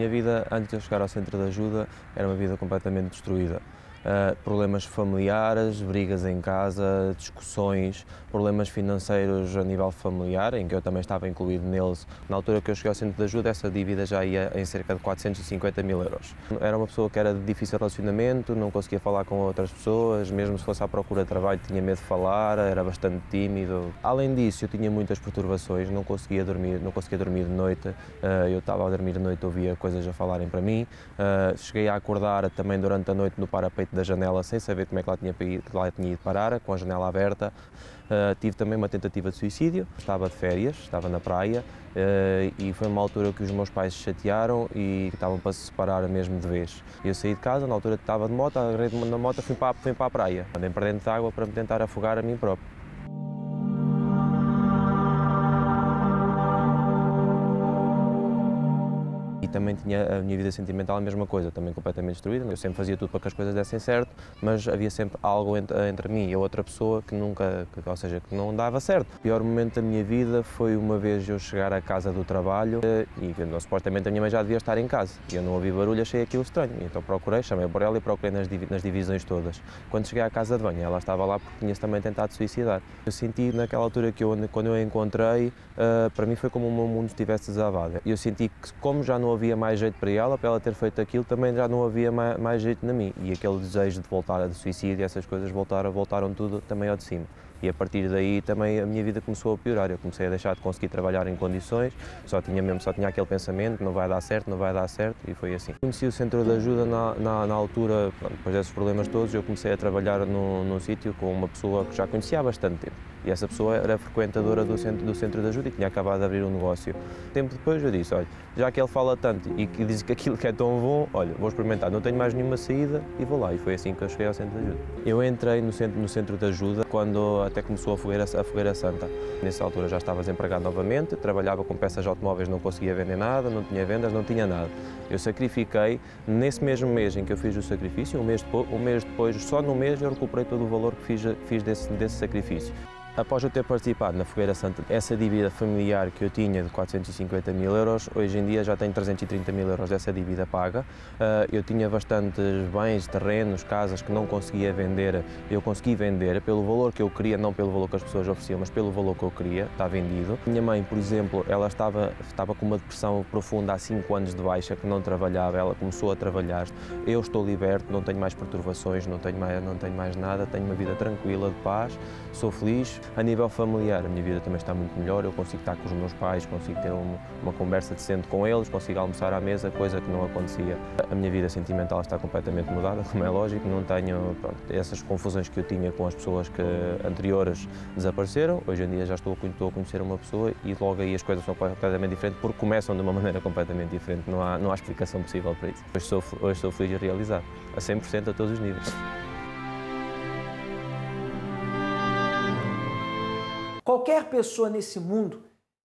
minha vida, antes de eu chegar ao centro de ajuda, era uma vida completamente destruída. Problemas familiares, brigas em casa, discussões, problemas financeiros a nível familiar, em que eu também estava incluído neles. Na altura que eu cheguei ao centro de ajuda, essa dívida já ia em cerca de 450 mil euros. Era uma pessoa que era de difícil relacionamento, não conseguia falar com outras pessoas, mesmo se fosse à procura de trabalho tinha medo de falar, era bastante tímido. Além disso, eu tinha muitas perturbações, não conseguia dormir de noite, eu estava a dormir de noite, ouvia coisas a falarem para mim, cheguei a acordar também durante a noite no parapeito da janela sem saber como é que lá tinha ido parar, com a janela aberta. Tive também uma tentativa de suicídio, estava de férias, estava na praia e foi uma altura que os meus pais se chatearam e estavam para se separar mesmo de vez. Eu saí de casa, na altura estava de moto, agarrei na moto, fui para a praia. Andei para dentro de água para me tentar afogar a mim próprio. E também tinha a minha vida sentimental a mesma coisa, também completamente destruída. Eu sempre fazia tudo para que as coisas dessem certo, mas havia sempre algo entre mim e a outra pessoa que nunca, ou seja, que não dava certo. O pior momento da minha vida foi uma vez eu chegar à casa do trabalho e supostamente a minha mãe já devia estar em casa. E eu não ouvi barulho, achei aquilo estranho. Então procurei, chamei por ela e procurei nas divisões todas. Quando cheguei à casa de banho, ela estava lá porque tinha-se também tentado suicidar. Eu senti naquela altura quando eu a encontrei, para mim foi como o meu mundo estivesse desabado. Eu senti que como já não havia mais jeito para ela ter feito aquilo, também já não havia mais jeito na mim. E aquele desejo de voltar de suicídio, essas coisas voltaram tudo também ao de cima. E a partir daí também a minha vida começou a piorar. Eu comecei a deixar de conseguir trabalhar em condições, só tinha aquele pensamento, não vai dar certo, e foi assim. Conheci o centro de ajuda na altura, depois desses problemas todos, eu comecei a trabalhar num sítio com uma pessoa que já conhecia há bastante tempo. E essa pessoa era frequentadora do centro de ajuda e tinha acabado de abrir um negócio. Tempo depois eu disse, olha, já que ele fala tanto e que diz que aquilo que é tão bom, olha, vou experimentar, não tenho mais nenhuma saída e vou lá. E foi assim que eu cheguei ao centro de ajuda. Eu entrei no centro de ajuda quando até começou a Fogueira Santa. Nessa altura já estava desempregado novamente, trabalhava com peças de automóveis, não conseguia vender nada, não tinha vendas, não tinha nada. Eu sacrifiquei, nesse mesmo mês em que eu fiz o sacrifício, um mês depois, só no mês eu recuperei todo o valor que fiz desse sacrifício. Após eu ter participado na Fogueira Santa, essa dívida familiar que eu tinha de 450 mil euros, hoje em dia já tenho 330 mil euros dessa dívida paga. Eu tinha bastantes bens, terrenos, casas que não conseguia vender. Eu consegui vender pelo valor que eu queria, não pelo valor que as pessoas ofereciam, mas pelo valor que eu queria, está vendido. Minha mãe, por exemplo, ela estava com uma depressão profunda há 5 anos de baixa, que não trabalhava, ela começou a trabalhar. Eu estou liberto, não tenho mais perturbações, não tenho mais nada, tenho uma vida tranquila, de paz, sou feliz. A nível familiar, a minha vida também está muito melhor, eu consigo estar com os meus pais, consigo ter uma conversa decente com eles, consigo almoçar à mesa, coisa que não acontecia. A minha vida sentimental está completamente mudada, como é lógico, não tenho essas confusões que eu tinha com as pessoas anteriores desapareceram. Hoje em dia já estou a conhecer uma pessoa e logo aí as coisas são completamente diferentes, porque começam de uma maneira completamente diferente, não há explicação possível para isso. Hoje sou feliz e realizado, a 100% a todos os níveis. Qualquer pessoa nesse mundo,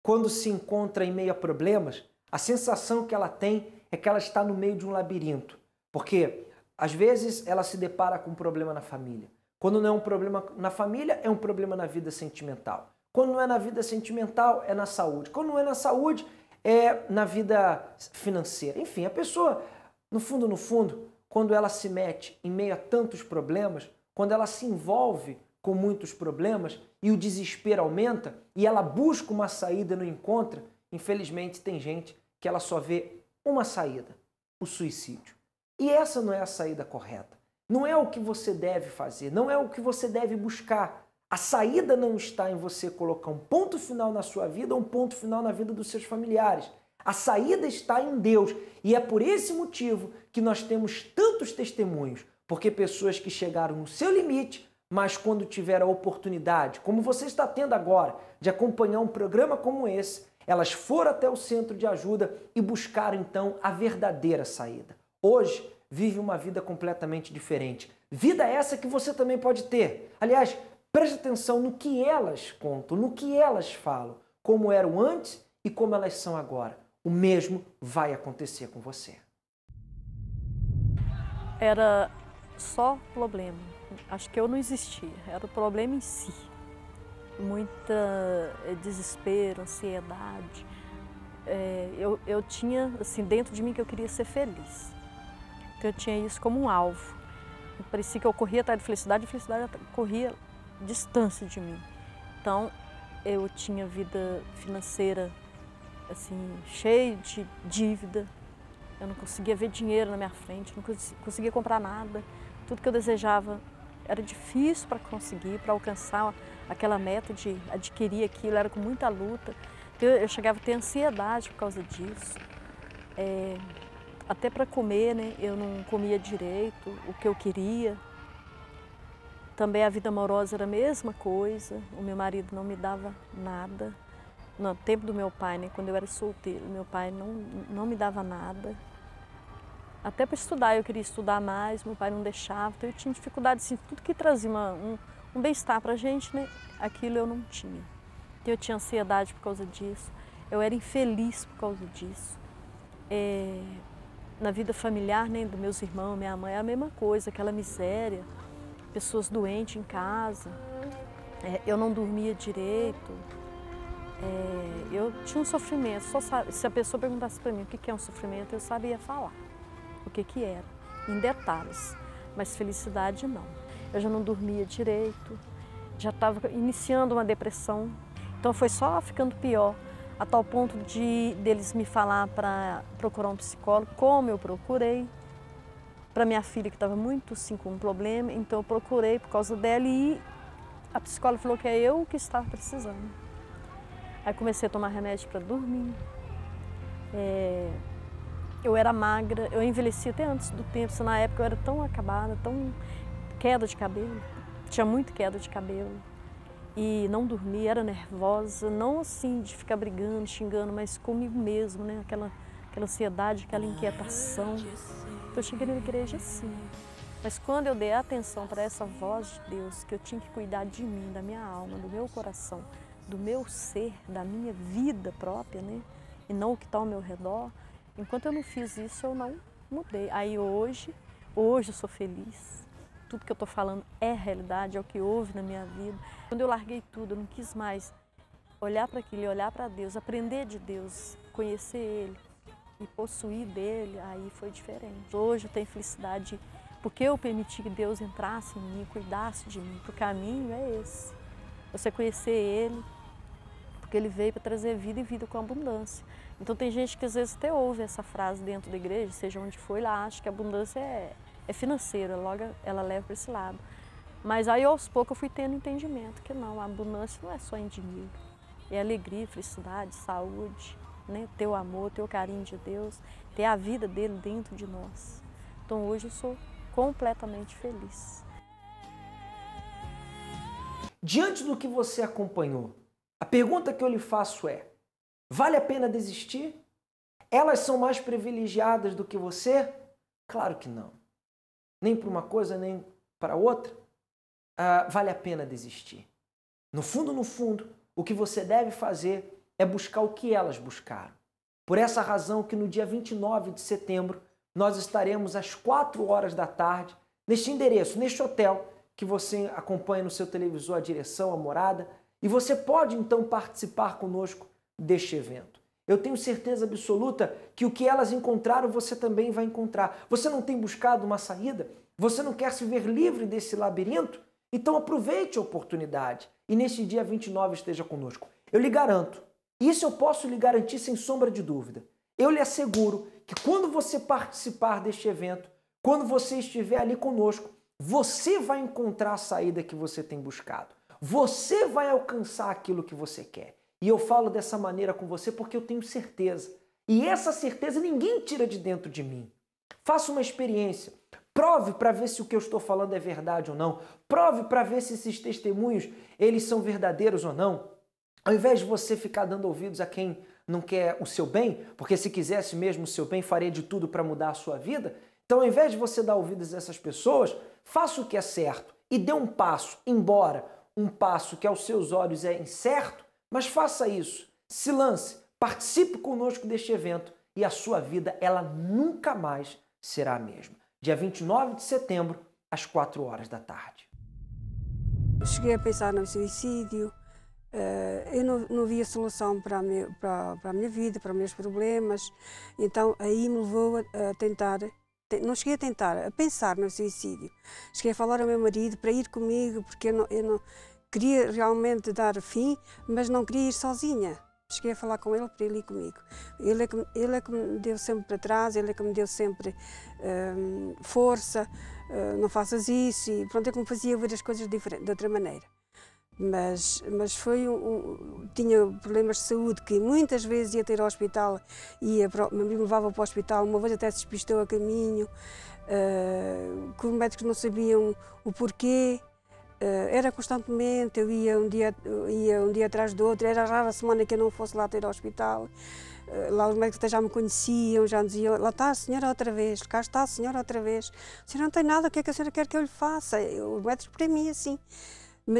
quando se encontra em meio a problemas, a sensação que ela tem é que ela está no meio de um labirinto. Porque, às vezes, ela se depara com um problema na família. Quando não é um problema na família, é um problema na vida sentimental. Quando não é na vida sentimental, é na saúde. Quando não é na saúde, é na vida financeira. Enfim, a pessoa, no fundo, quando ela se mete em meio a tantos problemas, quando ela se envolve com muitos problemas e o desespero aumenta e ela busca uma saída e não encontra, infelizmente tem gente que ela só vê uma saída, o suicídio. E essa não é a saída correta. Não é o que você deve fazer, não é o que você deve buscar. A saída não está em você colocar um ponto final na sua vida ou um ponto final na vida dos seus familiares. A saída está em Deus e é por esse motivo que nós temos tantos testemunhos, porque pessoas que chegaram no seu limite, mas quando tiver a oportunidade, como você está tendo agora, de acompanhar um programa como esse, elas foram até o centro de ajuda e buscaram então a verdadeira saída. Hoje, vive uma vida completamente diferente. Vida essa que você também pode ter. Aliás, preste atenção no que elas contam, no que elas falam, como eram antes e como elas são agora. O mesmo vai acontecer com você. Era só problema. Acho que eu não existia, era o problema em si. Muita desespero, ansiedade. eu tinha, assim, dentro de mim que eu queria ser feliz. Então eu tinha isso como um alvo. Parecia que eu corria atrás de felicidade e a felicidade corria distância de mim. Então eu tinha vida financeira, assim, cheia de dívida. Eu não conseguia ver dinheiro na minha frente, não conseguia comprar nada. Tudo que eu desejava era difícil para conseguir, para alcançar aquela meta de adquirir aquilo, era com muita luta. Eu chegava a ter ansiedade por causa disso. Até para comer, né? Eu não comia direito o que eu queria. Também a vida amorosa era a mesma coisa. O meu marido não me dava nada. No tempo do meu pai, né? Quando eu era solteira, meu pai não me dava nada. Até para estudar, eu queria estudar mais, meu pai não deixava. Então eu tinha dificuldade, assim, tudo que trazia um bem-estar para a gente, né? Aquilo eu não tinha. Eu tinha ansiedade por causa disso, eu era infeliz por causa disso. Na vida familiar, né, dos meus irmãos, minha mãe, é a mesma coisa, aquela miséria, pessoas doentes em casa, eu não dormia direito, eu tinha um sofrimento, se a pessoa perguntasse para mim o que é um sofrimento, eu sabia falar o que era, em detalhes, mas felicidade não. Eu já não dormia direito, já estava iniciando uma depressão. Então foi só ficando pior, a tal ponto deles me falar para procurar um psicólogo, como eu procurei, para minha filha que estava muito assim, com um problema, então eu procurei por causa dela e a psicóloga falou que é eu que estava precisando. Aí comecei a tomar remédio para dormir, eu era magra, eu envelheci até antes do tempo, na época eu era tão acabada, tão queda de cabelo, tinha muito queda de cabelo. E não dormia, era nervosa, não assim de ficar brigando, xingando, mas comigo mesmo, né? Aquela ansiedade, aquela inquietação. Então eu cheguei na igreja assim. Mas quando eu dei atenção para essa voz de Deus, que eu tinha que cuidar de mim, da minha alma, do meu coração, do meu ser, da minha vida própria, né? E não o que está ao meu redor, enquanto eu não fiz isso, eu não mudei. Aí hoje eu sou feliz. Tudo que eu estou falando é realidade, é o que houve na minha vida. Quando eu larguei tudo, eu não quis mais olhar para aquilo, olhar para Deus, aprender de Deus, conhecer Ele e possuir dele, aí foi diferente. Hoje eu tenho felicidade porque eu permiti que Deus entrasse em mim, cuidasse de mim. O caminho é esse, você conhecer Ele, porque Ele veio para trazer vida e vida com abundância. Então tem gente que às vezes até ouve essa frase dentro da igreja, seja onde for, ela acha que a abundância é financeira, logo ela leva para esse lado. Mas aí aos poucos eu fui tendo entendimento que não, a abundância não é só em dinheiro, é alegria, felicidade, saúde, né? Ter o amor, ter o carinho de Deus, ter a vida dele dentro de nós. Então hoje eu sou completamente feliz. Diante do que você acompanhou, a pergunta que eu lhe faço é: vale a pena desistir? Elas são mais privilegiadas do que você? Claro que não. Nem para uma coisa, nem para outra. Vale a pena desistir. No fundo, o que você deve fazer é buscar o que elas buscaram. Por essa razão que no dia 29 de setembro nós estaremos às 4 horas da tarde neste endereço, neste hotel que você acompanha no seu televisor a direção, a morada, e você pode então participar conosco deste evento. Eu tenho certeza absoluta que o que elas encontraram você também vai encontrar. Você não tem buscado uma saída? Você não quer se ver livre desse labirinto? Então aproveite a oportunidade e neste dia 29 esteja conosco. Eu lhe garanto, isso eu posso lhe garantir sem sombra de dúvida. Eu lhe asseguro que quando você participar deste evento, quando você estiver ali conosco, você vai encontrar a saída que você tem buscado. Você vai alcançar aquilo que você quer. E eu falo dessa maneira com você porque eu tenho certeza. E essa certeza ninguém tira de dentro de mim. Faça uma experiência. Prove para ver se o que eu estou falando é verdade ou não. Prove para ver se esses testemunhos eles são verdadeiros ou não. Ao invés de você ficar dando ouvidos a quem não quer o seu bem, porque se quisesse mesmo o seu bem, faria de tudo para mudar a sua vida. Então, ao invés de você dar ouvidos a essas pessoas, faça o que é certo e dê um passo, embora um passo que aos seus olhos é incerto, mas faça isso, se lance, participe conosco deste evento e a sua vida ela nunca mais será a mesma. Dia 29 de setembro, às 4 horas da tarde. Cheguei a pensar no suicídio, Eu não via solução para a minha vida, para os meus problemas, então aí me levou a tentar, não cheguei a tentar, a pensar no suicídio. Cheguei a falar ao meu marido para ir comigo, porque eu não queria realmente dar fim, mas não queria ir sozinha. Cheguei a falar com ele para ele ir comigo. Ele é que me deu sempre para trás, ele é que me deu sempre força, não faças isso, e pronto, é que me fazia ver as coisas de outra maneira. Mas tinha problemas de saúde, que muitas vezes ia ter ao hospital, me levava para o hospital, uma vez até se despistou a caminho, que os médicos não sabiam o porquê. Era constantemente, eu ia um dia atrás do outro, era rara a semana que eu não fosse lá ter ao hospital. Lá os médicos até já me conheciam, já me diziam, lá está a senhora outra vez, cá está a senhora outra vez. A senhora não tem nada, o que é que a senhora quer que eu lhe faça? Os médicos para mim assim.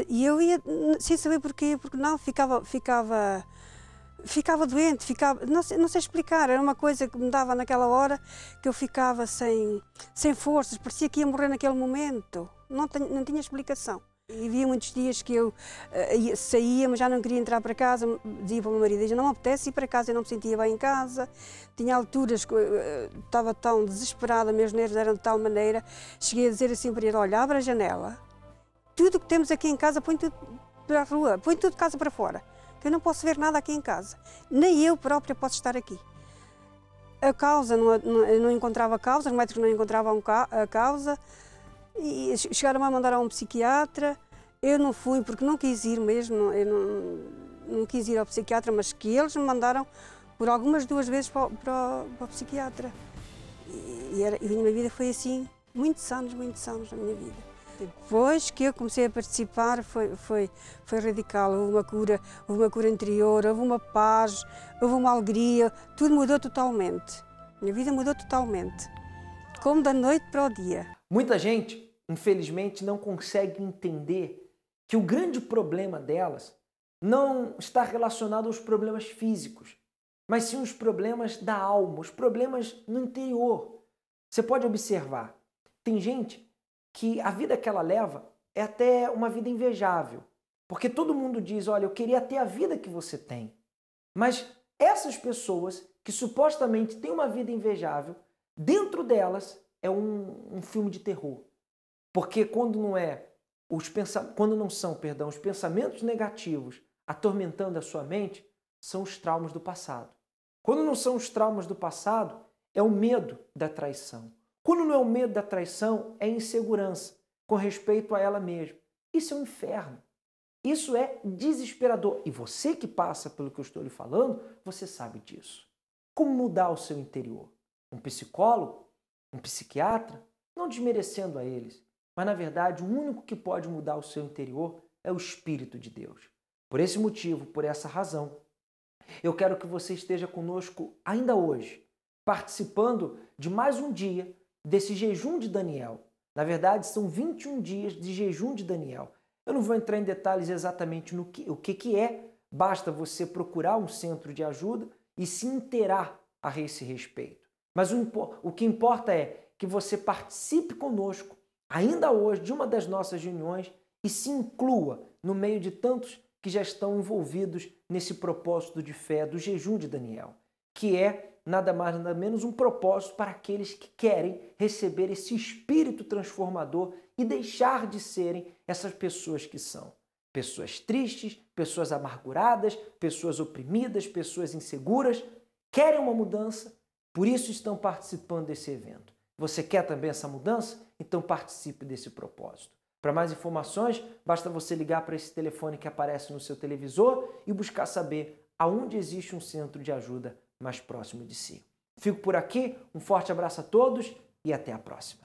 E eu ia sem saber porquê, porque não, ficava doente, não sei explicar, era uma coisa que me dava naquela hora que eu ficava sem forças, parecia que ia morrer naquele momento, não tinha explicação. E havia muitos dias que eu saía, mas já não queria entrar para casa, dizia para o meu marido, não me apetece ir para casa, eu não me sentia bem em casa. Tinha alturas que eu estava tão desesperada, meus nervos eram de tal maneira, cheguei a dizer assim para ele, olha, abre a janela, tudo que temos aqui em casa põe tudo para a rua, põe tudo de casa para fora, que eu não posso ver nada aqui em casa, nem eu própria posso estar aqui. A causa, eu não encontrava causa, os médicos não encontravam a causa, e chegaram a mandar a um psiquiatra. Eu não fui porque não quis ir mesmo, eu não quis ir ao psiquiatra, mas que eles me mandaram por algumas 2 vezes para o psiquiatra. E a minha vida foi assim, muitos anos na minha vida. Depois que eu comecei a participar foi radical, houve uma cura interior, houve uma paz, houve uma alegria, tudo mudou totalmente. Minha vida mudou totalmente, como da noite para o dia. Muita gente, infelizmente, não consegue entender que o grande problema delas não está relacionado aos problemas físicos, mas sim os problemas da alma, os problemas no interior. Você pode observar, tem gente que a vida que ela leva é até uma vida invejável, porque todo mundo diz, olha, eu queria ter a vida que você tem. Mas essas pessoas que supostamente têm uma vida invejável, dentro delas é um filme de terror. Porque quando não são os pensamentos negativos atormentando a sua mente, são os traumas do passado. Quando não são os traumas do passado, é o medo da traição. Quando não é o medo da traição, é a insegurança com respeito a ela mesma. Isso é um inferno. Isso é desesperador. E você que passa pelo que eu estou lhe falando, você sabe disso. Como mudar o seu interior? Um psicólogo? Um psiquiatra? Não desmerecendo a eles. Mas, na verdade, o único que pode mudar o seu interior é o Espírito de Deus. Por esse motivo, por essa razão, eu quero que você esteja conosco ainda hoje, participando de mais um dia desse jejum de Daniel. Na verdade, são 21 dias de jejum de Daniel. Eu não vou entrar em detalhes exatamente o que é, basta você procurar um centro de ajuda e se inteirar a esse respeito. Mas o que importa é que você participe conosco, ainda hoje, de uma das nossas reuniões e se inclua no meio de tantos que já estão envolvidos nesse propósito de fé do jejum de Daniel, que é nada mais nada menos um propósito para aqueles que querem receber esse espírito transformador e deixar de serem essas pessoas que são. Pessoas tristes, pessoas amarguradas, pessoas oprimidas, pessoas inseguras, querem uma mudança, por isso estão participando desse evento. Você quer também essa mudança? Então participe desse propósito. Para mais informações, basta você ligar para esse telefone que aparece no seu televisor e buscar saber aonde existe um centro de ajuda mais próximo de si. Fico por aqui, um forte abraço a todos e até a próxima.